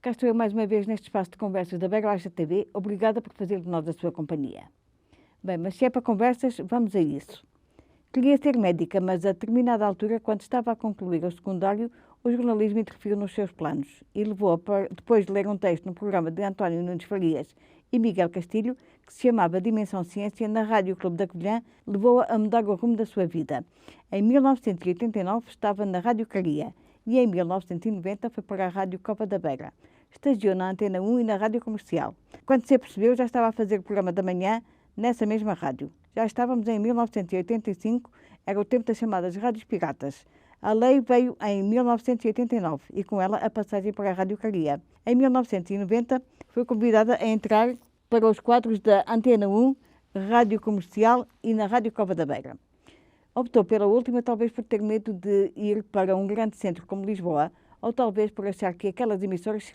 Cá estou eu mais uma vez neste espaço de conversas da Beira Baixa TV. Obrigada por fazer de nós a sua companhia. Bem, mas se é para conversas, vamos a isso. Queria ser médica, mas a determinada altura, quando estava a concluir o secundário, o jornalismo interferiu nos seus planos e levou, depois de ler um texto no programa de António Nunes Farias e Miguel Castilho, que se chamava Dimensão Ciência, na Rádio Clube da Covilhã, levou-a a mudar o rumo da sua vida. Em 1989 estava na Rádio Caria e em 1990 foi para a Rádio Copa da Beira. Estagiou na Antena 1 e na Rádio Comercial. Quando se apercebeu, já estava a fazer o programa da manhã nessa mesma rádio. Já estávamos em 1985, era o tempo das chamadas rádios piratas. A lei veio em 1989 e com ela a passagem para a Rádio Caria. Em 1990 foi convidada a entrar para os quadros da Antena 1, Rádio Comercial e na Rádio Cova da Beira. Optou pela última, talvez por ter medo de ir para um grande centro como Lisboa, ou talvez por achar que aquelas emissoras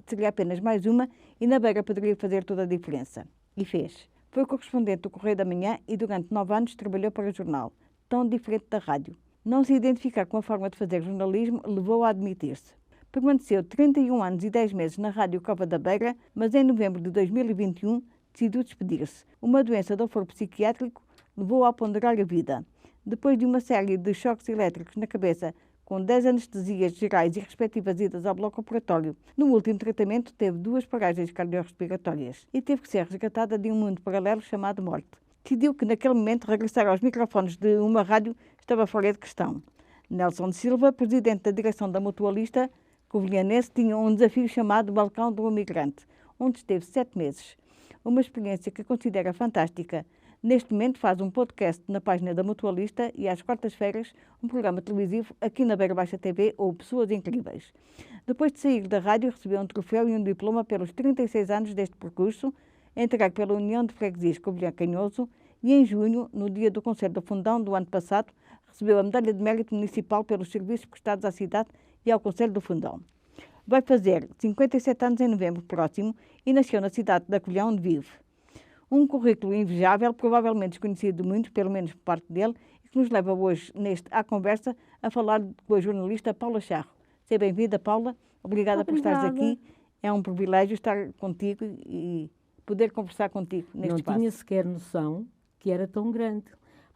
seria apenas mais uma e na Beira poderia fazer toda a diferença. E fez. Foi correspondente do Correio da Manhã e durante 9 anos trabalhou para o jornal, tão diferente da rádio. Não se identificar com a forma de fazer jornalismo levou-a a admitir-se. Permaneceu 31 anos e 10 meses na Rádio Cova da Beira, mas em novembro de 2021 decidiu despedir-se. Uma doença do foro psiquiátrico levou-a a ponderar a vida. Depois de uma série de choques elétricos na cabeça, com 10 anestesias gerais e respectivas idas ao bloco operatório, no último tratamento teve 2 paragens cardiorrespiratórias e teve que ser resgatada de um mundo paralelo chamado morte. Decidiu que naquele momento regressar aos microfones de uma rádio estava fora de questão. Nelson de Silva, presidente da direção da Mutualista covilhanense, tinha um desafio chamado Balcão do Imigrante, onde esteve 7 meses. Uma experiência que considera fantástica. Neste momento faz um podcast na página da Mutualista e às quartas-feiras um programa televisivo aqui na Beira Baixa TV ou Pessoas Incríveis. Depois de sair da rádio recebeu um troféu e um diploma pelos 36 anos deste percurso, entregue pela União de Freguesias Covilhã Canhoso e em junho, no dia do Conselho do Fundão do ano passado, recebeu a Medalha de Mérito Municipal pelos serviços prestados à cidade e ao Conselho do Fundão. Vai fazer 57 anos em novembro próximo e nasceu na cidade da Covilhã, onde vive. Um currículo invejável, provavelmente desconhecido de muitos, pelo menos por parte dele, e que nos leva hoje, À Conversa, a falar com a jornalista Paula Charro. Seja bem-vinda, Paula. Obrigada por estares aqui. É um privilégio estar contigo e poder conversar contigo neste espaço. Não tinha sequer noção que era tão grande,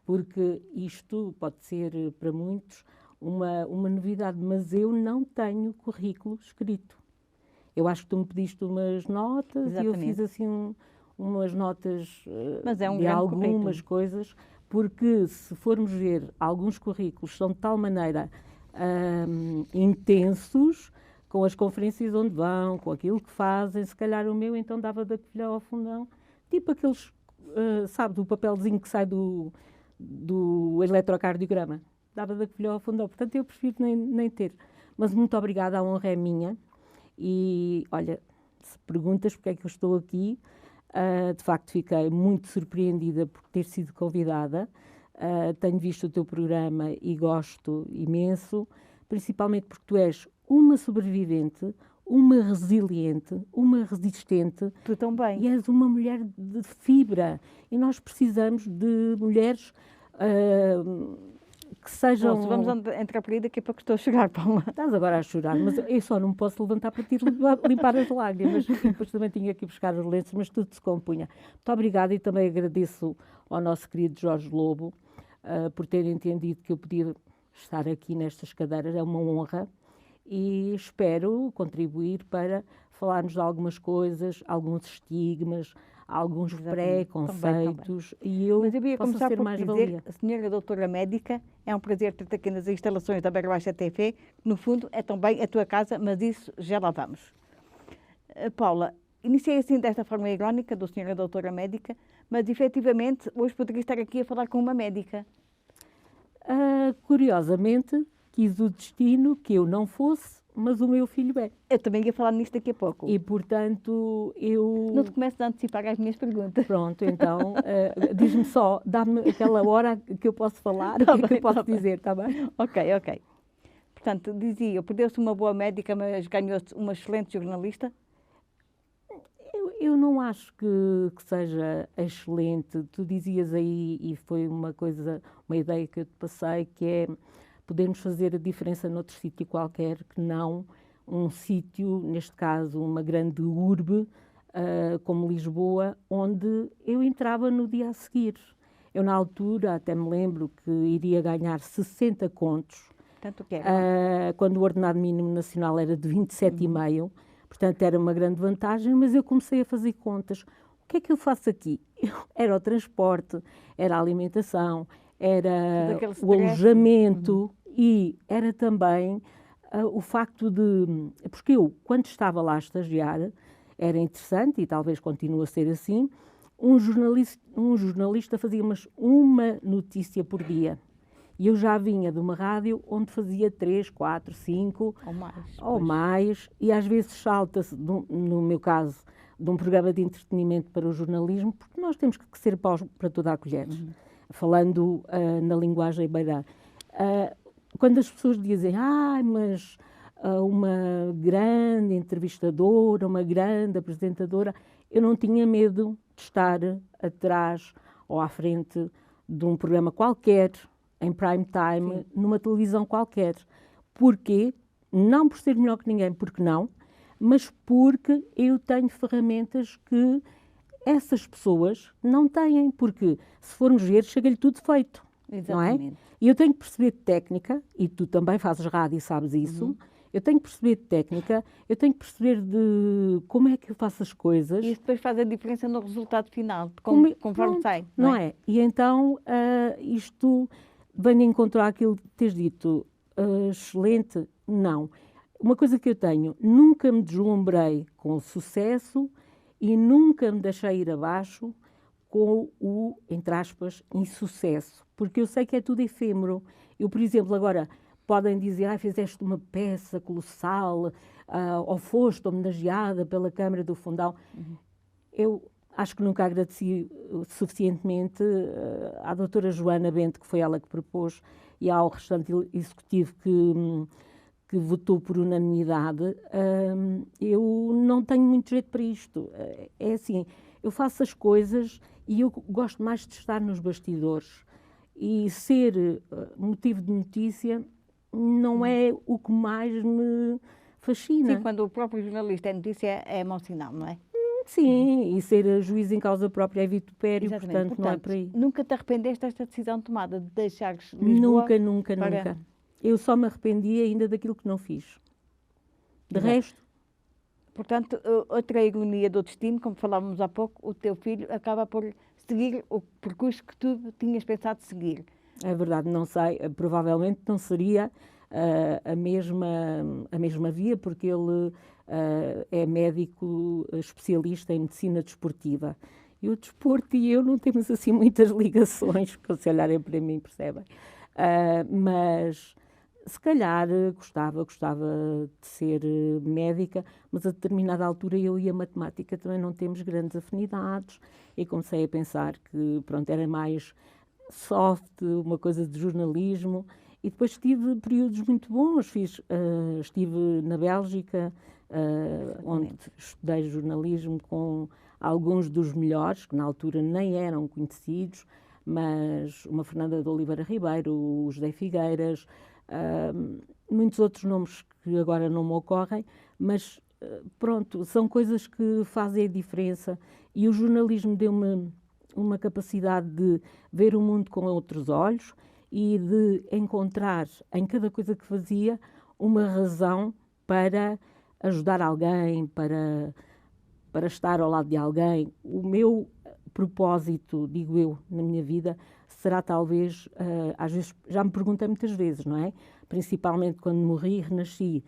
porque isto pode ser para muitos uma novidade, mas eu não tenho currículo escrito. Eu acho que tu me pediste umas notas. Exatamente. E eu fiz assim umas notas Mas é um de grande algumas currículo. Coisas, porque se formos ver, alguns currículos são de tal maneira intensos, com as conferências onde vão, com aquilo que fazem. Se calhar o meu então dava da Covilhã ao Fundão, tipo aqueles, sabe, do papelzinho que sai do eletrocardiograma, dava da Covilhã ao Fundão. Portanto, eu prefiro nem ter. Mas muito obrigada, a honra é minha. E, olha, se perguntas porque é que eu estou aqui, de facto fiquei muito surpreendida por ter sido convidada. Tenho visto o teu programa e gosto imenso, principalmente porque tu és uma sobrevivente, uma resiliente, uma resistente. Tu também. E és uma mulher de fibra. E nós precisamos de mulheres que sejam... Bom, se vamos entrar por aí, daqui a pouco estou a chorar, Paula. Estás agora a chorar, mas eu só não me posso levantar para te limpar as lágrimas. E depois também tinha que ir buscar os lenços, mas tudo se compunha. Muito obrigada e também agradeço ao nosso querido Jorge Lobo por ter entendido que eu podia estar aqui nestas cadeiras. É uma honra e espero contribuir para falarmos de algumas coisas, alguns estigmas, alguns preconceitos. Também. E eu Mas eu ia posso começar ser por mais dizer, valia. a senhora doutora médica, é um prazer ter-te aqui nas instalações da Beira Baixa TV, que no fundo é também a tua casa, mas isso já lá vamos. Paula, iniciei assim desta forma irónica, do senhora doutora médica, mas efetivamente hoje poderia estar aqui a falar com uma médica. Curiosamente, quis o destino que eu não fosse, mas o meu filho é. Eu também ia falar nisto daqui a pouco. E, portanto, eu... Não te começo a antecipar as minhas perguntas. Pronto, então, diz-me só, dá-me aquela hora que eu posso falar, Tá o que é que bem, eu posso tá bem. dizer, está bem? Ok. Portanto, dizia, perdeu-se uma boa médica, mas ganhou-se uma excelente jornalista? Eu não acho que seja excelente. Tu dizias aí, e foi uma ideia que eu te passei, que é podermos fazer a diferença noutro sítio qualquer, que não um sítio, neste caso uma grande urbe, como Lisboa, onde eu entrava no dia a seguir. Eu, na altura, até me lembro que iria ganhar 60 contos, Tanto que era. quando o ordenado mínimo nacional era de 27,5, portanto era uma grande vantagem, mas eu comecei a fazer contas. O que é que eu faço aqui? Era o transporte, era a alimentação, era o alojamento e era também o facto de... Porque eu, quando estava lá a estagiar, era interessante, e talvez continue a ser assim, um jornalista fazia uma notícia por dia. E eu já vinha de uma rádio onde fazia 3, 4, 5 ou mais, e às vezes salta-se, no meu caso, de um programa de entretenimento para o jornalismo, porque nós temos que ser paus para toda a colher, falando na linguagem beirã. Quando as pessoas dizem, mas uma grande entrevistadora, uma grande apresentadora, eu não tinha medo de estar atrás ou à frente de um programa qualquer, em prime time, numa televisão qualquer. Porquê? Não por ser melhor que ninguém, porque não, mas porque eu tenho ferramentas que essas pessoas não têm, porque se formos ver, chega-lhe tudo feito. Exatamente. Não é? E eu tenho que perceber de técnica, e tu também fazes rádio e sabes isso, eu tenho que perceber de técnica, eu tenho que perceber de como é que eu faço as coisas. E isso depois faz a diferença no resultado final, conforme sai. Não é? E então isto vem de encontrar aquilo que tens dito, excelente, não. Uma coisa que eu tenho, nunca me deslumbrei com o sucesso e nunca me deixei ir abaixo com o, entre aspas, insucesso, porque eu sei que é tudo efêmero. Eu, por exemplo, agora podem dizer, fizeste uma peça colossal, ou foste homenageada pela Câmara do Fundão. Eu acho que nunca agradeci suficientemente à doutora Joana Bento, que foi ela que propôs, e ao restante executivo que votou por unanimidade. Eu não tenho muito jeito para isto. É assim, eu faço as coisas e eu gosto mais de estar nos bastidores. E ser motivo de notícia não é o que mais me fascina. Sim, quando o próprio jornalista é notícia, é mau sinal, não é? Sim, e ser juiz em causa própria é vitupério, portanto, não é por aí. Nunca te arrependeste desta decisão tomada de deixares Lisboa? Nunca. Eu só me arrependi ainda daquilo que não fiz. De resto... Portanto, outra ironia do destino, como falávamos há pouco, o teu filho acaba por seguir o percurso que tu tinhas pensado seguir. É verdade, não sei, provavelmente não seria a mesma via, porque ele é médico especialista em medicina desportiva. E o desporto e eu não temos assim muitas ligações, porque se olharem para mim percebem. Mas se calhar gostava de ser médica, mas a determinada altura eu e a matemática também não temos grandes afinidades e comecei a pensar que pronto, era mais soft, uma coisa de jornalismo, e depois tive períodos muito bons. Estive na Bélgica, onde estudei jornalismo com alguns dos melhores, que na altura nem eram conhecidos, mas uma Fernanda de Oliveira Ribeiro, o José Figueiras, muitos outros nomes que agora não me ocorrem, mas pronto, são coisas que fazem a diferença, e o jornalismo deu-me uma capacidade de ver o mundo com outros olhos e de encontrar em cada coisa que fazia uma razão para ajudar alguém, para estar ao lado de alguém. O meu propósito, digo eu, na minha vida, será talvez, às vezes, já me perguntei muitas vezes, não é? Principalmente quando morri e renasci,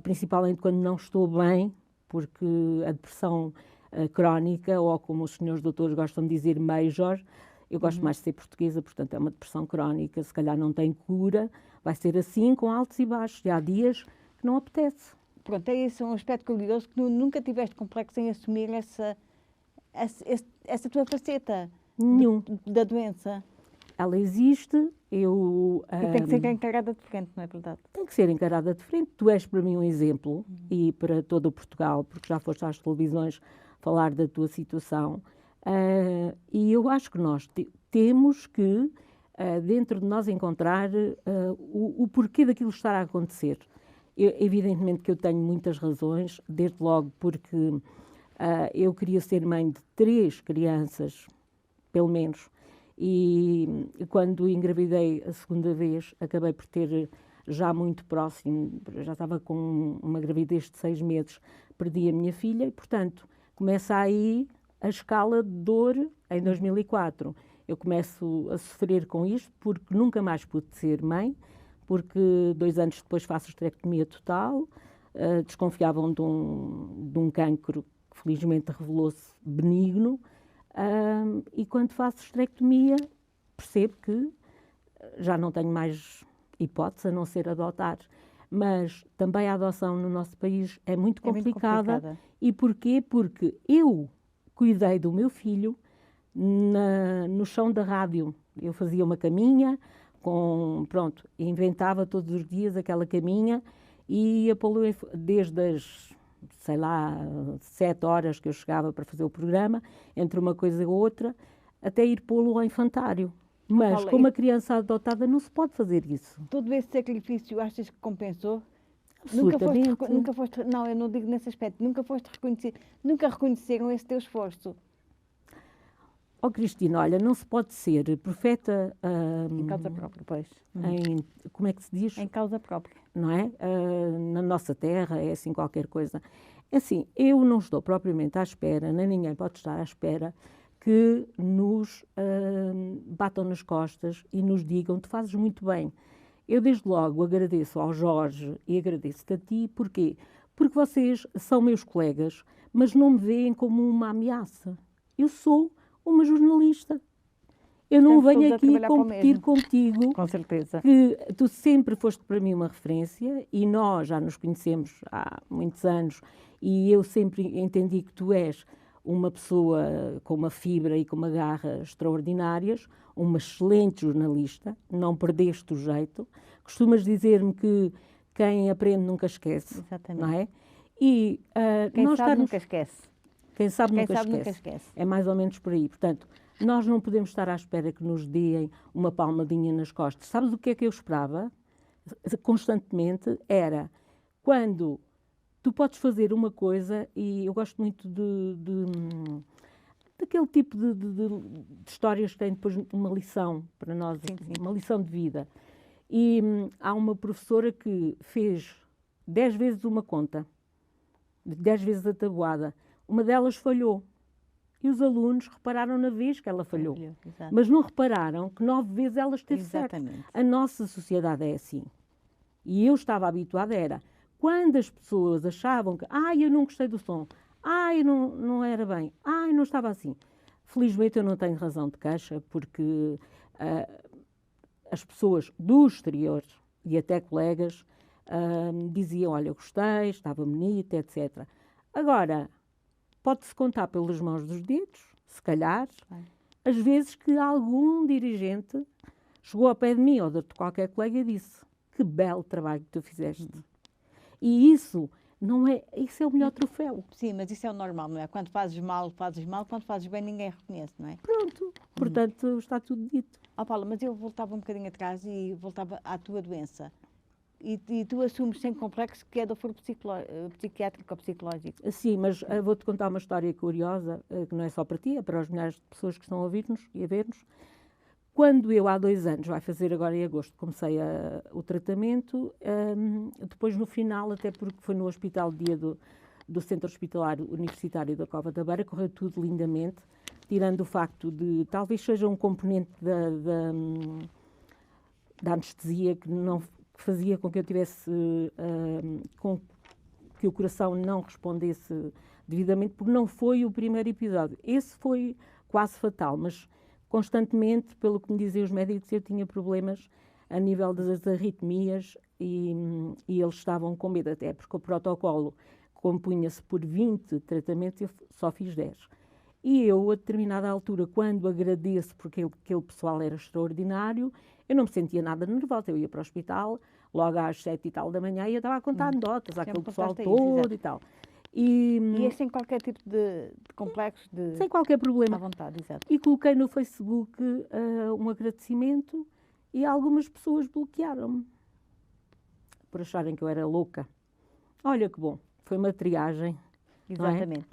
principalmente quando não estou bem, porque a depressão crónica, ou como os senhores doutores gostam de dizer, major, eu gosto mais de ser portuguesa, portanto é uma depressão crónica, se calhar não tem cura, vai ser assim, com altos e baixos, e há dias que não apetece. Pronto, é esse um aspecto curioso, que nunca tiveste complexo em assumir essa tua faceta da doença. Ela existe, eu... E tem que ser encarada de frente, não é verdade? Tem que ser encarada de frente. Tu és para mim um exemplo, e para todo o Portugal, porque já foste às televisões falar da tua situação, e eu acho que nós temos que, dentro de nós, encontrar o porquê daquilo estar a acontecer. Evidentemente que eu tenho muitas razões, desde logo porque eu queria ser mãe de 3 crianças, pelo menos, e quando engravidei a segunda vez, acabei por ter já muito próximo, já estava com uma gravidez de 6 meses, perdi a minha filha e, portanto, começa aí a escala de dor em 2004. Eu começo a sofrer com isto porque nunca mais pude ser mãe, porque 2 anos depois faço esterectomia total, desconfiavam de um cancro que felizmente revelou-se benigno, e quando faço esterectomia percebo que já não tenho mais hipótese a não ser adotar. Mas também a adoção no nosso país é muito complicada. E porquê? Porque eu cuidei do meu filho no chão da rádio. Eu fazia uma caminha, pronto, inventava todos os dias aquela caminha e ia pô-lo desde as, sei lá, 7 horas que eu chegava para fazer o programa, entre uma coisa e outra, até ir pô-lo ao infantário. Mas com uma criança adotada não se pode fazer isso. Todo esse sacrifício achas que compensou? Absolutamente. Nunca foste, não, eu não digo nesse aspecto, nunca reconheceram esse teu esforço. Oh, Cristina, olha, não se pode ser profeta... Em causa própria, pois. Como é que se diz? Em causa própria. Não é? Na nossa terra é assim qualquer coisa. É assim, eu não estou propriamente à espera, nem ninguém pode estar à espera que nos batam nas costas e nos digam: tu fazes muito bem. Eu, desde logo, agradeço ao Jorge e agradeço-te a ti. Porquê? Porque vocês são meus colegas, mas não me veem como uma ameaça. Eu sou uma jornalista. Eu não venho aqui competir contigo. Com certeza. Que tu sempre foste para mim uma referência e nós já nos conhecemos há muitos anos e eu sempre entendi que tu és uma pessoa com uma fibra e com uma garra extraordinárias, uma excelente jornalista, não perdeste o jeito. Costumas dizer-me que quem aprende nunca esquece. Exatamente. Não é? E quem sabe nunca esquece. Quem sabe nunca esquece. É mais ou menos por aí. Portanto, nós não podemos estar à espera que nos deem uma palmadinha nas costas. Sabes o que é que eu esperava? Constantemente era quando tu podes fazer uma coisa, e eu gosto muito daquele tipo de histórias que têm depois uma lição para nós, sim. Uma lição de vida. E há uma professora que fez 10 vezes uma conta, 10 vezes a tabuada. Uma delas falhou. E os alunos repararam na vez que ela falhou. Mas não repararam que 9 vezes ela esteve certa. A nossa sociedade é assim. E eu estava habituada, quando as pessoas achavam que eu não gostei do som, eu não era bem, não estava assim. Felizmente eu não tenho razão de queixa, porque as pessoas do exterior e até colegas diziam: olha, eu gostei, estava bonita, etc. Agora, pode-se contar pelas mãos dos dedos, se calhar, as vezes que algum dirigente chegou ao pé de mim ou de qualquer colega e disse: que belo trabalho que tu fizeste. E isso é o melhor troféu. Sim, mas isso é o normal, não é? Quando fazes mal, quando fazes bem, ninguém reconhece, não é? Pronto, portanto, está tudo dito. Paula, mas eu voltava um bocadinho atrás e voltava à tua doença. E tu assumes sem complexo que é dor psiquiátrico ou psicológico. Sim, mas vou-te contar uma história curiosa, que não é só para ti, é para os milhares de pessoas que estão a ouvir-nos e a ver-nos. Quando eu, há 2 anos, vai fazer agora em agosto, comecei o tratamento, depois no final, até porque foi no hospital dia do Centro Hospitalar Universitário da Cova da Beira, correu tudo lindamente, tirando o facto de talvez seja um componente da anestesia que fazia com que eu tivesse, que o coração não respondesse devidamente, porque não foi o primeiro episódio. Esse foi quase fatal, mas constantemente, pelo que me diziam os médicos, eu tinha problemas a nível das arritmias e eles estavam com medo, até porque o protocolo compunha-se por 20 tratamentos, eu só fiz 10. E eu, a determinada altura, quando agradeço porque aquele pessoal era extraordinário, eu não me sentia nada nervosa. Eu ia para o hospital, logo às 7 e tal da manhã, e eu estava a contar anedotas àquele pessoal todo e tal. E é sem qualquer tipo de complexo? Sem qualquer problema. À vontade, exato. E coloquei no Facebook um agradecimento e algumas pessoas bloquearam-me. por acharem que eu era louca. Olha que bom, foi uma triagem. Exatamente.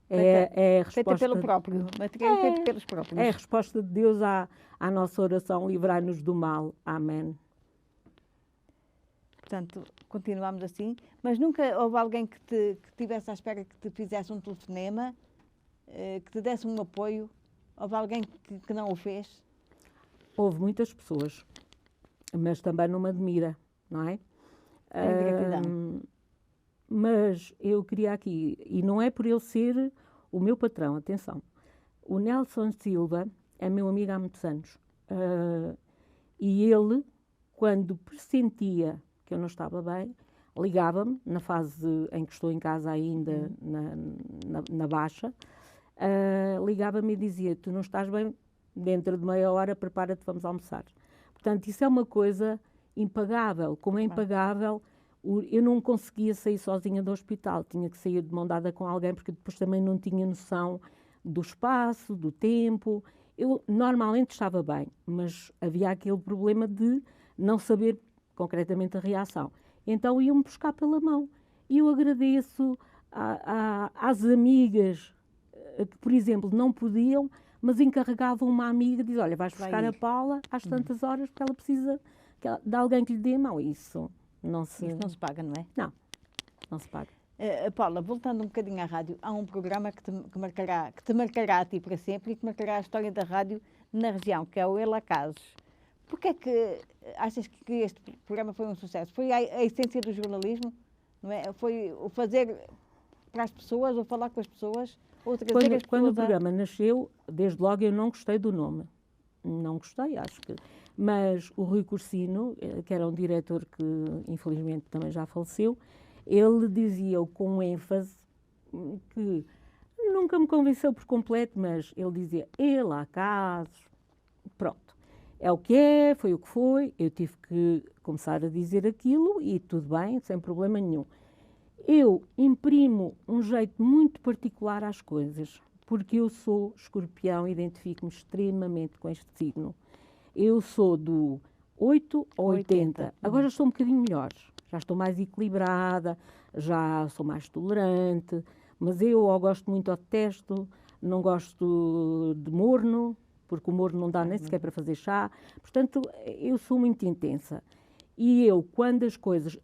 É a resposta, Feita pelo próprio, material feito pelos próprios. É a resposta de Deus à nossa oração, livrai-nos do mal. Amém. Portanto, continuamos assim. Mas nunca houve alguém que tivesse à espera que te fizesse um telefonema, que te desse um apoio? Houve alguém que não o fez? Houve muitas pessoas, mas também não me admira, não é? Tenho gratidão. Mas eu queria aqui, e não é por ele ser o meu patrão, atenção. O Nelson Silva é meu amigo há muitos anos. E ele, quando pressentia que eu não estava bem, ligava-me, na fase em que estou em casa ainda, na baixa, ligava-me e dizia, tu não estás bem, dentro de meia hora prepara-te, vamos almoçar. Portanto, isso é uma coisa impagável. Como é impagável, eu não conseguia sair sozinha do hospital, tinha que sair de mão dada com alguém, porque depois também não tinha noção do espaço, do tempo. Eu normalmente estava bem, mas havia aquele problema de não saber concretamente a reação. Então iam-me buscar pela mão. E eu agradeço às amigas que, por exemplo, não podiam, mas encarregavam uma amiga, diz, olha, vais buscar a Paula às tantas horas, porque ela precisa de alguém que lhe dê a mão. Isso não se paga, não é? Não se paga. Paula, voltando um bocadinho à rádio, há um programa que te marcará a ti para sempre e que marcará a história da rádio na região, que é o Ela Casos. Porquê é que achas que este programa foi um sucesso? Foi a essência do jornalismo? Não é? Foi o fazer para as pessoas, ou falar com as pessoas, ou trazer as pessoas... Quando o programa nasceu, desde logo eu não gostei do nome. Não gostei, acho que... Mas o Rui Cursino, que era um diretor que infelizmente também já faleceu, ele dizia com ênfase que nunca me convenceu por completo, mas ele dizia, Ela há casos, pronto. É o que é, foi o que foi, eu tive que começar a dizer aquilo e tudo bem, sem problema nenhum. Eu imprimo um jeito muito particular às coisas, porque eu sou escorpião e identifico-me extremamente com este signo. Eu sou do 8 ao 80. Agora já estou um bocadinho melhor, já estou mais equilibrada, já sou mais tolerante, mas eu ou gosto muito ou detesto, não gosto de morno, porque o morno não dá nem sequer para fazer chá. Portanto, eu sou muito intensa. E eu, quando as coisas...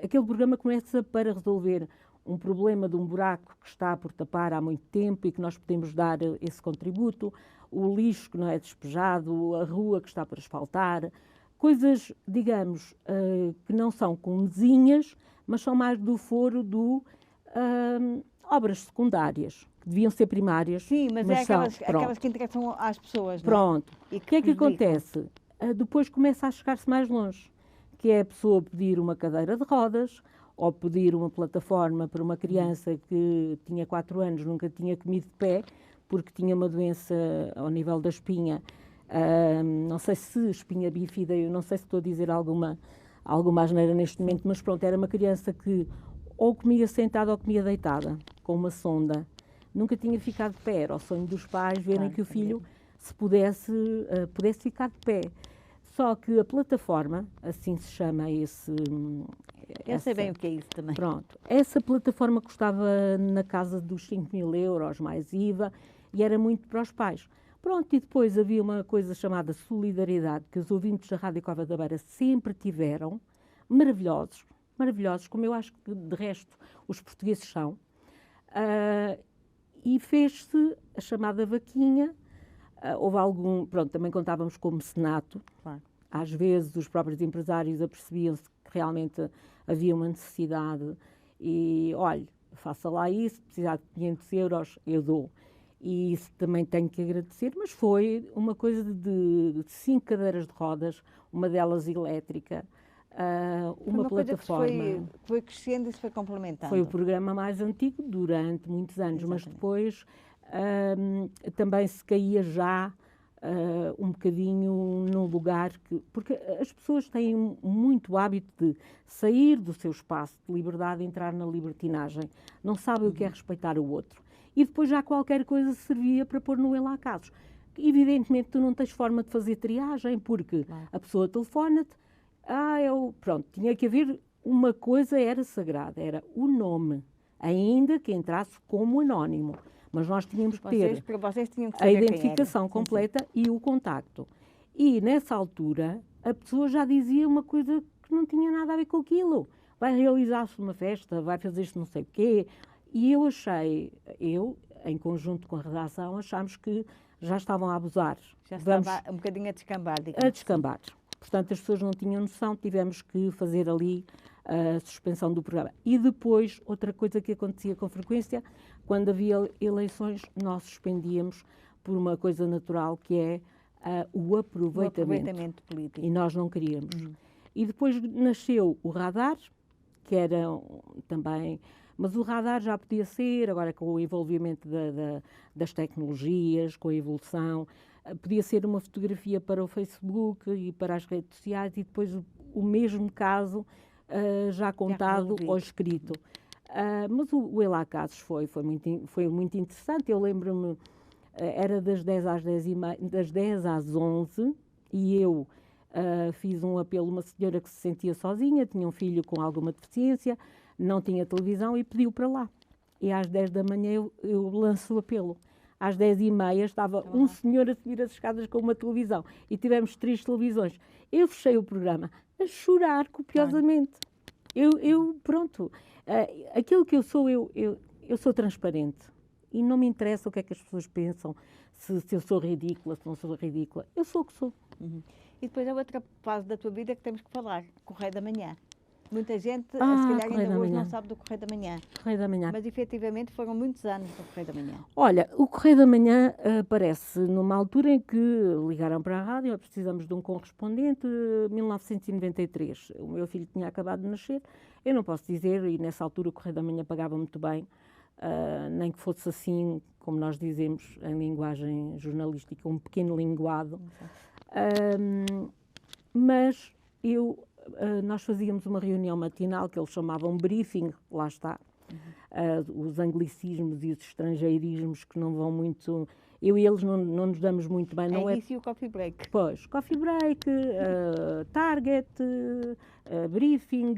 Aquele programa começa para resolver um problema de um buraco que está por tapar há muito tempo e que nós podemos dar esse contributo, o lixo que não é despejado, a rua que está por asfaltar, coisas, digamos, que não são comezinhas, mas são mais do foro obras secundárias, que deviam ser primárias. Sim, mas é aquelas que interessam às pessoas, não é? Pronto. E o que é que acontece? Depois começa a chegar-se mais longe, que é a pessoa pedir uma cadeira de rodas, ou pedir uma plataforma para uma criança que tinha 4 anos, nunca tinha comido de pé, porque tinha uma doença ao nível da espinha, não sei se espinha bífida, eu não sei se estou a dizer alguma asneira neste momento, mas pronto, era uma criança que ou comia sentada ou comia deitada, com uma sonda. Nunca tinha ficado de pé, era o sonho dos pais verem que o filho se pudesse ficar de pé. Só que a plataforma, assim se chama esse... Eu sei bem o que é isso também. Pronto. Essa plataforma custava na casa dos 5.000 euros, mais IVA, e era muito para os pais. Pronto, e depois havia uma coisa chamada solidariedade, que os ouvintes da Rádio Cova da Beira sempre tiveram, maravilhosos, como eu acho que de resto os portugueses são, e fez-se a chamada vaquinha. Houve pronto, também contávamos com mecenato. Claro. Às vezes os próprios empresários apercebiam-se que realmente havia uma necessidade e, olha, faça lá isso, se precisar de 500 euros, eu dou. E isso também tenho que agradecer, mas foi uma coisa de 5 cadeiras de rodas, uma delas elétrica, uma plataforma. Foi crescendo e se foi complementando. Foi o programa mais antigo durante muitos anos, Exatamente. mas depois também se caía já um bocadinho num lugar que... Porque as pessoas têm muito hábito de sair do seu espaço de liberdade e entrar na libertinagem. Não sabem o que é respeitar o outro. E depois já qualquer coisa servia para pôr no Ela há casos. Evidentemente tu não tens forma de fazer triagem, porque a pessoa telefona-te, pronto, tinha que haver uma coisa era sagrada, era o nome, ainda que entrasse como anónimo. Mas nós tínhamos que ter Para vocês tinham que a saber quem era. identificação completa e o contacto. E, nessa altura, a pessoa já dizia uma coisa que não tinha nada a ver com aquilo. Vai realizar-se uma festa, vai fazer-se não sei o quê. E eu, em conjunto com a redação, achámos que já estavam a abusar. Já estava um bocadinho a descambar, digamos. A descambar. Portanto, as pessoas não tinham noção, tivemos que fazer ali a suspensão do programa. E depois, outra coisa que acontecia com frequência, quando havia eleições, nós suspendíamos por uma coisa natural, que é o aproveitamento político. E nós não queríamos. E depois nasceu o radar, que era também... Mas o radar já podia ser, agora com o envolvimento das tecnologias, com a evolução, podia ser uma fotografia para o Facebook e para as redes sociais e depois o mesmo caso já contado ou escrito. Mas o Elá Casos foi muito interessante. Eu lembro-me, era das 10 às 10 às 11 e eu fiz um apelo a uma senhora que se sentia sozinha, tinha um filho com alguma deficiência, não tinha televisão e pediu para lá. E às 10 da manhã eu lanço o apelo. Às 10h30 estava um senhor a subir as escadas com uma televisão e tivemos 3 televisões. Eu fechei o programa a chorar copiosamente. Pronto, aquilo que eu sou transparente e não me interessa o que é que as pessoas pensam, se eu sou ridícula, se não sou ridícula. Eu sou o que sou. E depois há outra fase da tua vida que temos que falar, Correio da Manhã. Muita gente, se calhar, ainda hoje não sabe do Correio da Manhã. Correio da Manhã. Mas, efetivamente, foram muitos anos do Correio da Manhã. Olha, o Correio da Manhã aparece numa altura em que ligaram para a rádio, precisamos de um correspondente, 1993. O meu filho tinha acabado de nascer. Eu não posso dizer, e nessa altura o Correio da Manhã pagava muito bem, nem que fosse assim, como nós dizemos em linguagem jornalística, um pequeno linguado. Mas nós fazíamos uma reunião matinal que eles chamavam briefing, lá está, os anglicismos e os estrangeirismos que não vão muito... Eu e eles não nos damos muito bem. Não isso e o coffee break. Pois, coffee break, target, briefing,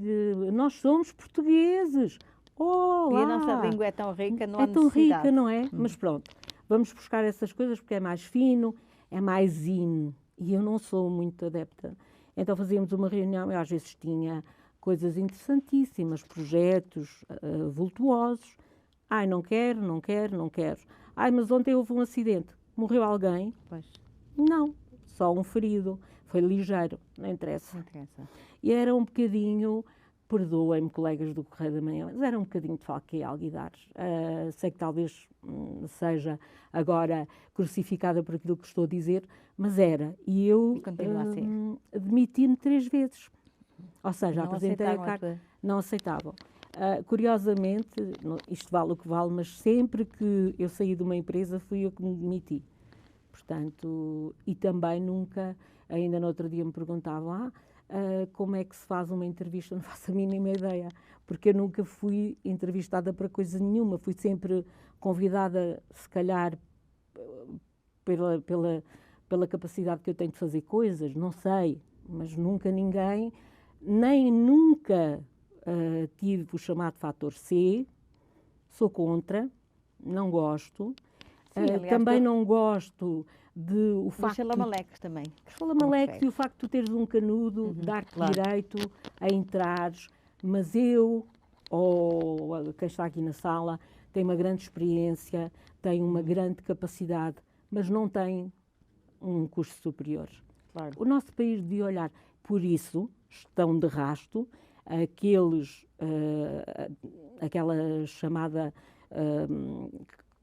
nós somos portugueses. E a nossa língua é tão rica, não há necessidade. É tão rica, não é? Mas pronto, vamos buscar essas coisas porque é mais fino, é mais in. E eu não sou muito adepta. Então fazíamos uma reunião, eu às vezes tinha coisas interessantíssimas, projetos vultuosos. Ai, não quero. Ai, mas ontem houve um acidente. Morreu alguém? Pois. Não, só um ferido. Foi ligeiro, não interessa. Não interessa. E era um bocadinho, perdoem-me colegas do Correio da Manhã, mas era um bocadinho de falque e alguidares. Sei que talvez seja agora crucificada por aquilo que estou a dizer, mas era. E eu demiti-me 3 vezes. Ou seja, não apresentei a carta. Não aceitavam. Curiosamente, isto vale o que vale, mas sempre que eu saí de uma empresa fui eu que me demiti. Portanto, e também nunca, ainda no outro dia me perguntavam, como é que se faz uma entrevista? Não faço a mínima ideia, porque eu nunca fui entrevistada para coisa nenhuma, fui sempre convidada, se calhar, pela capacidade que eu tenho de fazer coisas, não sei, mas nunca ninguém, nem nunca tive o chamado fator C, sou contra, não gosto. Sim, também não gosto de o facto... Xalamalecos também. Xalamalecos e o facto de tu teres um canudo, dar-te direito a entrares, mas eu, ou quem está aqui na sala, tem uma grande experiência, tem uma grande capacidade, mas não tem um curso superior. Claro. O nosso país devia olhar. Por isso, estão de rasto aquela chamada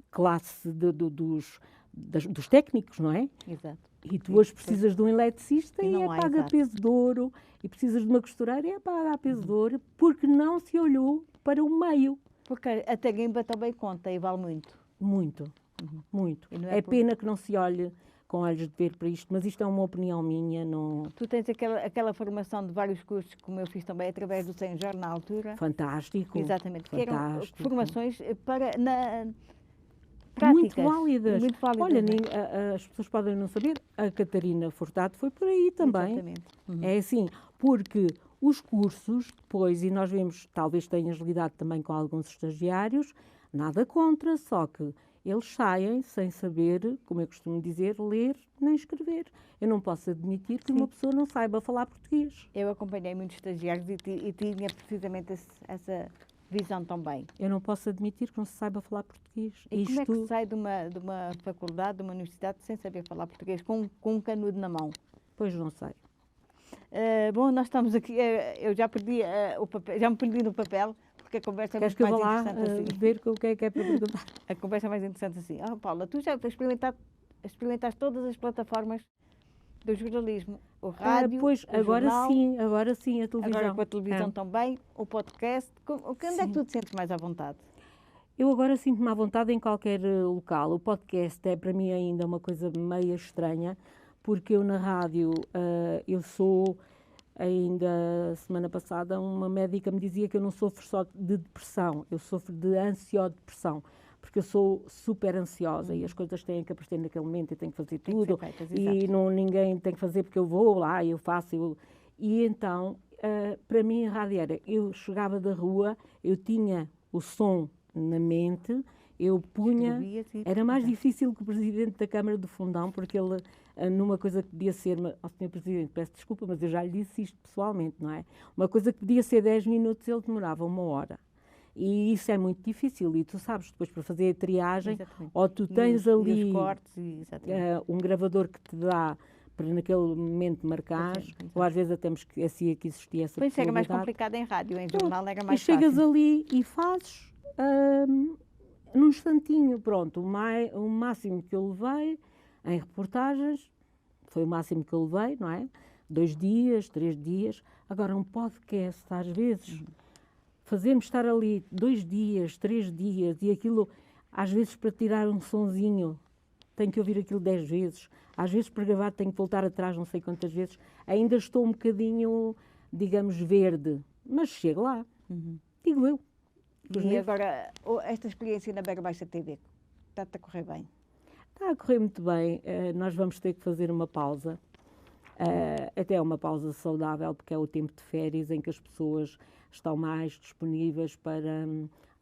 classe dos técnicos, não é? Exato. E tu hoje precisas de um eletricista e paga peso de ouro, e precisas de uma costureira e paga peso de ouro, porque não se olhou para o meio. Porque a tarimba também conta e vale muito. Muito, muito. É pena que não se olhe com olhos de ver para isto, mas isto é uma opinião minha. Não... Tu tens aquela formação de vários cursos, como eu fiz também, através do Senhor na altura. Fantástico. Exatamente. Fantástico. Que eram formações práticas. muito válidas. Muito válidas, Olha, não é? as pessoas podem não saber, a Catarina Furtado foi por aí também. Exatamente. Uhum. É assim, porque os cursos, depois, e nós vemos, talvez tenhas lidado também com alguns estagiários, nada contra, só que eles saem sem saber, como eu costumo dizer, ler nem escrever. Eu não posso admitir que uma pessoa não saiba falar português. Eu acompanhei muitos estagiários e tinha precisamente essa visão também. Eu não posso admitir que não se saiba falar português. E como é que se sai de uma faculdade, de uma universidade, sem saber falar português, com um canudo na mão? Pois não sei. Bom, nós estamos aqui, eu já perdi o papel, já me perdi no papel, porque a conversa é Queres muito que eu mais vá lá interessante assim. ver o que é para perguntar? A conversa é mais interessante assim. Paula, tu já experimentaste todas as plataformas do jornalismo, o rádio, pois, o jornal, agora sim, a televisão. agora com a televisão também, o podcast. Onde é que tu te sentes mais à vontade? Eu agora sinto-me à vontade em qualquer local. O podcast é para mim ainda uma coisa meio estranha, porque eu na rádio, eu sou, ainda semana passada, uma médica me dizia que eu não sofro só de depressão, eu sofro de ansiodepressão, porque eu sou super ansiosa e as coisas têm que aparecer naquele momento, eu tenho que fazer tudo, feitas, e não, ninguém tem que fazer porque eu vou lá, eu faço. E então, para mim, a rádio era, eu chegava da rua, eu tinha o som na mente, eu punha, era mais difícil que o Presidente da Câmara do Fundão, porque ele, numa coisa que podia ser, Sr. Presidente, peço desculpa, mas eu já lhe disse isto pessoalmente, não é? Uma coisa que podia ser 10 minutos, ele demorava 1 hora. E isso é muito difícil, e tu sabes, depois para fazer a triagem, ou tu tens ali os cortes, um gravador que te dá para naquele momento marcar, ou às vezes até me esquecia que existia essa possibilidade. Pois era mais complicado em rádio, em jornal era mais fácil. E chegas ali e fazes num instantinho, pronto, o máximo que eu levei em reportagens, foi o máximo que eu levei, não é? 2 dias, 3 dias. Agora, um podcast, às vezes, fazermos estar ali 2 dias, 3 dias, e aquilo, às vezes, para tirar um sonzinho, tenho que ouvir aquilo 10 vezes. Às vezes, para gravar, tenho que voltar atrás não sei quantas vezes. Ainda estou um bocadinho, digamos, verde, mas chego lá, digo eu. E agora, esta experiência na Bega Baixa TV, está-te a correr bem? Está a correr muito bem. Nós vamos ter que fazer uma pausa, até uma pausa saudável, porque é o tempo de férias em que as pessoas estão mais disponíveis para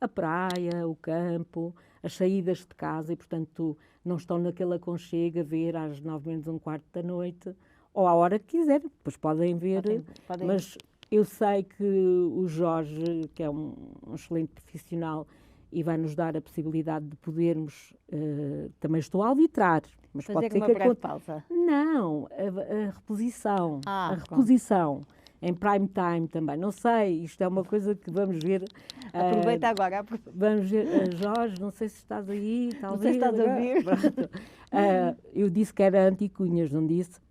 a praia, o campo, as saídas de casa e, portanto, não estão naquele aconchego a ver às 9h menos 1/4 da noite, ou à hora que quiserem, depois podem ver, mas eu sei que o Jorge, que é um excelente profissional, e vai nos dar a possibilidade de podermos, também estou a arbitrar, mas fazer pode ser uma que breve pausa. Não, a reposição, a reposição em prime time também, não sei, isto é uma coisa que vamos ver. Aproveita agora. Vamos ver, Jorge, não sei se estás aí, talvez. Não sei se estás a ouvir. Eu disse que era anti-cunhas, não disse?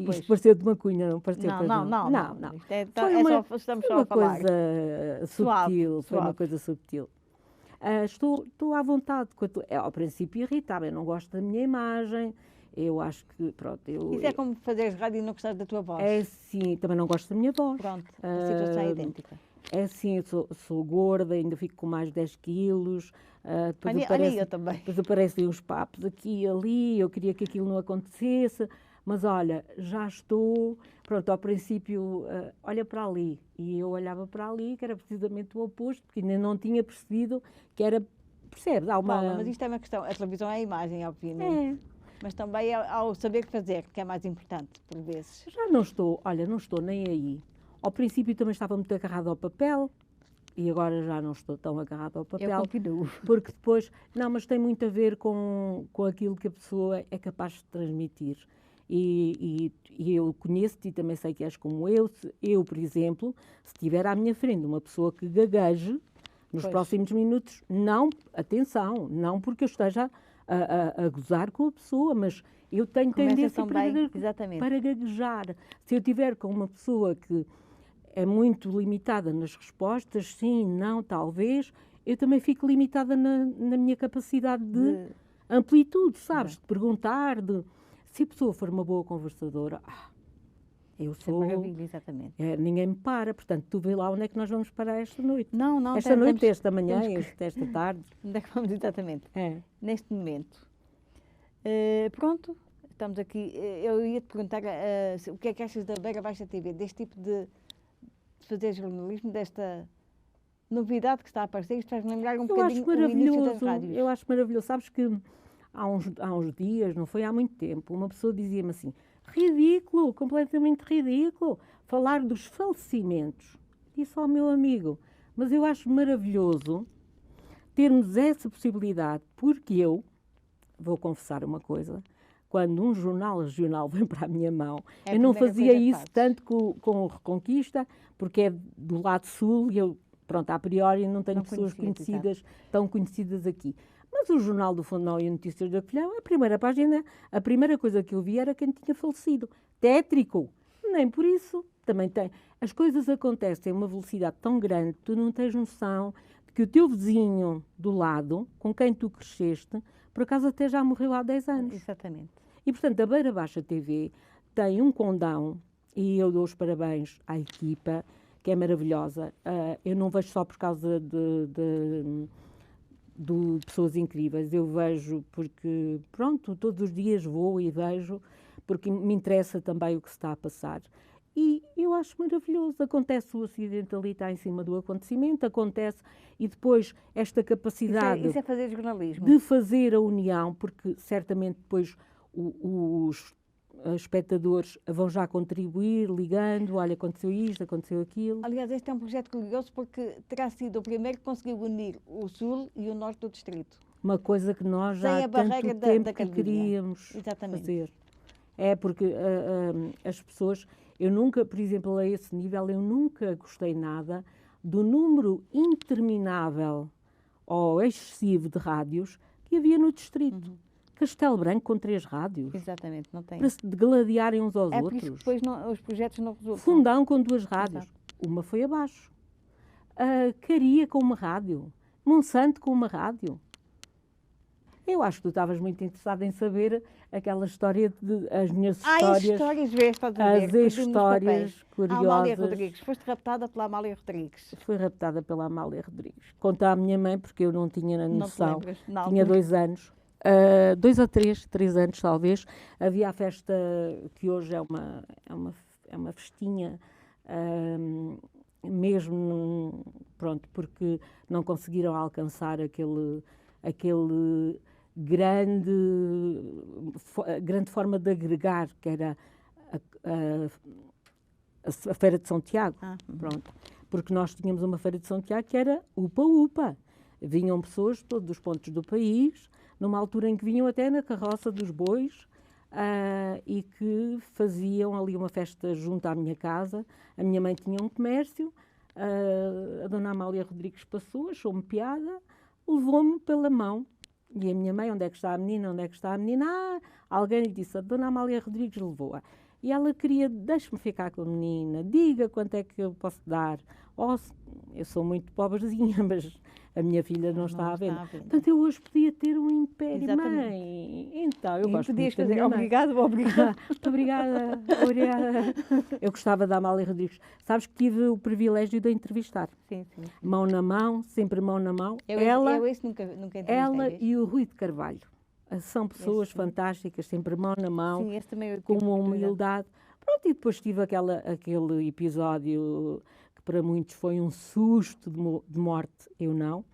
Pois. Isto pareceu de uma cunha, não pareceu? Não. Estamos só foi uma a falar. Coisa subtil, foi uma coisa subtil. Estou à vontade. Ao princípio irritava, eu não gosto da minha imagem, eu acho que, pronto... Isso é como fazeres rádio e não gostares da tua voz. É sim, também não gosto da minha voz. Pronto, a situação é idêntica. É assim, eu sou gorda, ainda fico com mais 10 quilos. Olha, eu também. Depois aparecem uns papos aqui e ali, eu queria que aquilo não acontecesse. Mas olha, já estou, pronto, ao princípio, olha para ali. E eu olhava para ali, que era precisamente o oposto, porque ainda não tinha percebido que era, percebes? Paula, mas isto é uma questão, a televisão é a imagem, obviamente. Mas também ao saber fazer, que é mais importante, por vezes. Já não estou, olha, não estou nem aí. Ao princípio também estava muito agarrado ao papel, e agora já não estou tão agarrado ao papel. Eu continuo. Porque depois, não, mas tem muito a ver com aquilo que a pessoa é capaz de transmitir. E eu conheço-te e também sei que és como eu. Eu, por exemplo, se estiver à minha frente uma pessoa que gagueje nos próximos minutos, não, atenção, não porque eu esteja a gozar com a pessoa, mas eu tenho tendência para gaguejar. Se eu estiver com uma pessoa que é muito limitada nas respostas, sim, não, talvez, eu também fico limitada na minha capacidade de amplitude, sabes? De perguntar, Se a pessoa for uma boa conversadora, Eu Isso é sou... maravilha, exatamente. ninguém me para, portanto, tu vê lá onde é que nós vamos parar esta noite. Não, não. Esta noite, esta manhã, temos esta tarde. Onde é que vamos exatamente? É. Neste momento. Pronto, estamos aqui. Eu ia te perguntar o que é que achas da Beira Baixa TV, deste tipo de fazer jornalismo, desta novidade que está a aparecer. Isto faz-me lembrar um bocadinho o início das rádios. Eu acho maravilhoso. Sabes que há uns dias, não foi há muito tempo, uma pessoa dizia-me assim, ridículo, completamente ridículo, falar dos falecimentos. Disse ao meu amigo, mas eu acho maravilhoso termos essa possibilidade, porque eu, vou confessar uma coisa, quando um jornal regional vem para a minha mão, eu não fazia isso tanto com o Reconquista, porque é do lado sul e eu, pronto, a priori não tenho pessoas conhecidas, tão conhecidas aqui. Mas o Jornal do Fundão e Notícias da Colhão, a primeira página, a primeira coisa que eu vi era quem tinha falecido. Tétrico. Nem por isso. Também tem. As coisas acontecem a uma velocidade tão grande, tu não tens noção de que o teu vizinho do lado, com quem tu cresceste, por acaso até já morreu há 10 anos. Exatamente. E, portanto, a Beira Baixa TV tem um condão, e eu dou os parabéns à equipa, que é maravilhosa. Eu não vejo só por causa de pessoas incríveis, eu vejo porque, pronto, todos os dias vou e vejo, porque me interessa também o que se está a passar. E eu acho maravilhoso, acontece o acidente ali, está em cima do acontecimento, acontece, e depois esta capacidade isso é fazer jornalismo. De fazer a união, porque certamente depois os espectadores vão já contribuir, ligando, olha, aconteceu isto, aconteceu aquilo. Aliás, este é um projeto curioso porque terá sido o primeiro que conseguiu unir o sul e o norte do distrito. Uma coisa que nós já há tanto tempo que queríamos fazer. É porque as pessoas, eu nunca, por exemplo, a esse nível, eu nunca gostei nada do número interminável ou excessivo de rádios que havia no distrito. Castelo Branco com 3 rádios. Exatamente, não tem. Para se degladiarem uns aos outros. Por isso que depois os projetos não resultam. Fundão com 2 rádios. Exato. Uma foi abaixo. Caria com uma rádio. Monsanto com uma rádio. Eu acho que tu estavas muito interessada em saber aquela história as minhas histórias. As histórias curiosas. Amália Rodrigues. Foste raptada pela Amália Rodrigues. Fui raptada pela Amália Rodrigues. Conta à minha mãe, porque eu não tinha noção. Não tinha 2 anos. 2 a 3 anos talvez, havia a festa que hoje é uma festinha, mesmo, pronto, porque não conseguiram alcançar aquele grande forma de agregar, que era a Feira de São Tiago, pronto, porque nós tínhamos uma Feira de São Tiago que era upa-upa, vinham pessoas de todos os pontos do país, numa altura em que vinham até na carroça dos bois e que faziam ali uma festa junto à minha casa. A minha mãe tinha um comércio, a dona Amália Rodrigues passou, achou-me piada, levou-me pela mão. E a minha mãe, onde é que está a menina, onde é que está a menina? Alguém lhe disse, a dona Amália Rodrigues levou-a. E ela queria, deixe-me ficar com a menina, diga quanto é que eu posso dar. Eu sou muito pobrezinha, mas a minha filha não está à venda. Portanto, eu hoje podia ter um império. Exatamente. Mãe. Então, eu gosto muito da minha mãe. Obrigada. Obrigada. Eu gostava da Amália Rodrigues. Sabes que tive o privilégio de a entrevistar. Sim. Mão na mão, sempre mão na mão. Eu nunca entrevistei. Ela e o Rui de Carvalho. São pessoas fantásticas, sempre mão na mão, com uma humildade. Pronto, e depois tive aquele episódio que para muitos foi um susto de morte, eu não,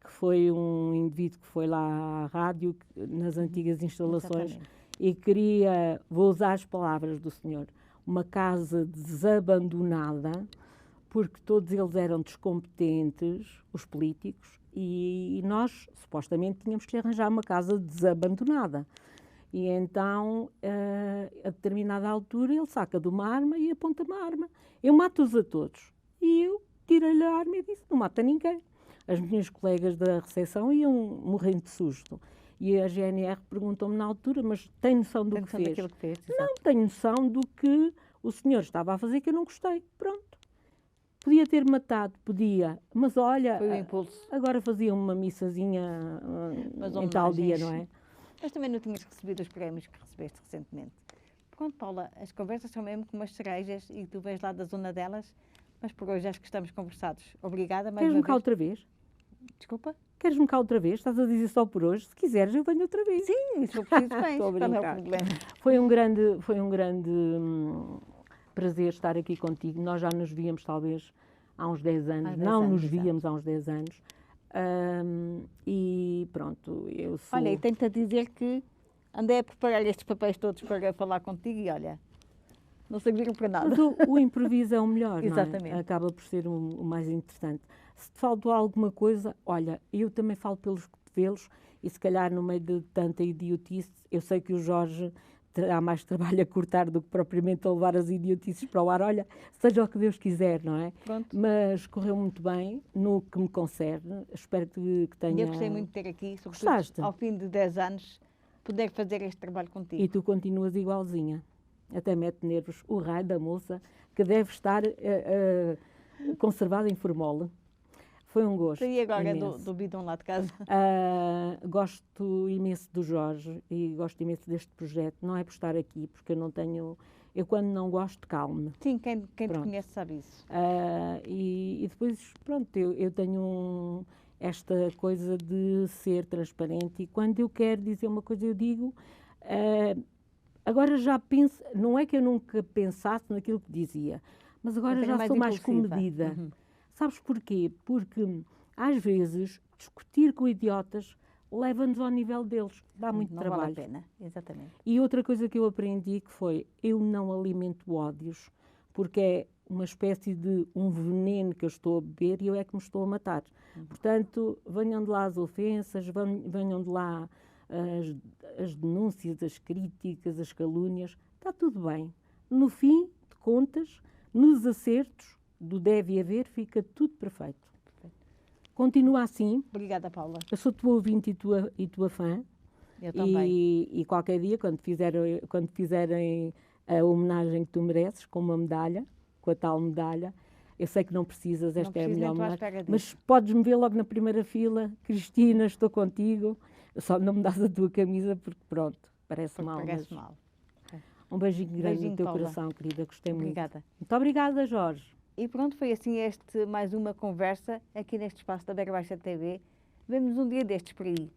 que foi um indivíduo que foi lá à rádio, nas antigas instalações, exatamente. E queria, vou usar as palavras do senhor, uma casa desabandonada, porque todos eles eram descompetentes, os políticos, e nós, supostamente, tínhamos que arranjar uma casa desabandonada. E então, a determinada altura, ele saca de uma arma e aponta-me a arma. Eu mato-os a todos. E eu tirei-lhe a arma e disse, não mata ninguém. As minhas colegas da recepção iam morrendo de susto. E a GNR perguntou-me na altura, mas tem noção do que fez? Não, tenho noção do que o senhor estava a fazer que eu não gostei. Pronto. Podia ter matado, podia, mas olha, foi o impulso. Agora fazia uma missazinha em tal dia, não é? Mas também não tinhas recebido os prémios que recebeste recentemente. Pronto, Paula, as conversas são mesmo como as cerejas e tu vês lá da zona delas, mas por hoje acho que estamos conversados. Obrigada mais Queres-me uma cá vez. outra vez? Desculpa? Queres-me cá outra vez? Estás a dizer só por hoje? Se quiseres, eu venho outra vez. Sim, se eu preciso bem, Estou a qual é o brincar. problema? Foi um grande prazer estar aqui contigo. Nós já nos víamos talvez há uns 10 anos. Há 10 Não anos, nos exato. víamos há uns 10 anos. E pronto, eu sou... Olha, e tenho-te a dizer que andei a preparar estes papéis todos para falar contigo e olha, não serviram para nada. Mas o improviso é o melhor, não é? Exatamente. Acaba por ser o mais interessante. Se te faltou alguma coisa, olha, eu também falo pelos cotovelos e se calhar no meio de tanta idiotice, eu sei que o Jorge terá mais trabalho a cortar do que propriamente a levar as idiotices para o ar. Olha, seja o que Deus quiser, não é? Pronto. Mas correu muito bem no que me concerne. Espero que tenha... Eu gostei muito de ter aqui, sobretudo Gostaste? ao fim de 10 anos, poder fazer este trabalho contigo. E tu continuas igualzinha. Até mete nervos o raio da moça, que deve estar conservada em formol. Foi um gosto. E agora imenso. do bidon lá de casa? Gosto imenso do Jorge e gosto imenso deste projeto. Não é por estar aqui, porque eu não tenho... Eu, quando não gosto, calmo-me. Sim, quem te Pronto. conhece sabe isso. E depois, pronto, eu tenho esta coisa de ser transparente e quando eu quero dizer uma coisa, eu digo. Agora já penso... Não é que eu nunca pensasse naquilo que dizia, mas agora já sou mais impulsiva. comedida. Uhum. Sabes porquê? Porque, às vezes, discutir com idiotas leva-nos ao nível deles. Dá muito Não trabalho. vale a pena, exatamente. E outra coisa que eu aprendi que foi, eu não alimento ódios, porque é uma espécie de um veneno que eu estou a beber e eu é que me estou a matar. Portanto, venham de lá as ofensas, venham de lá as denúncias, as críticas, as calúnias. Está tudo bem. No fim de contas, nos acertos do deve haver, fica tudo perfeito. Continua assim. Obrigada, Paula. Eu sou tua ouvinte e tua fã. Eu também. E qualquer dia, quando fizerem a homenagem que tu mereces, com uma medalha, com a tal medalha, eu sei que não precisas, Não esta é a preciso, nem melhor estou à homenagem, espera mas disso. podes-me ver logo na primeira fila. Cristina, estou contigo. Só não me dás a tua camisa porque, pronto, parece Porque mal. parece Mas mal. um beijinho grande Beijinho, no teu Paula. coração, querida. Gostei Obrigada. muito. Muito obrigada, Jorge. E pronto, foi assim mais uma conversa aqui neste espaço da Beira Baixa TV. Vemo-nos um dia destes por aí.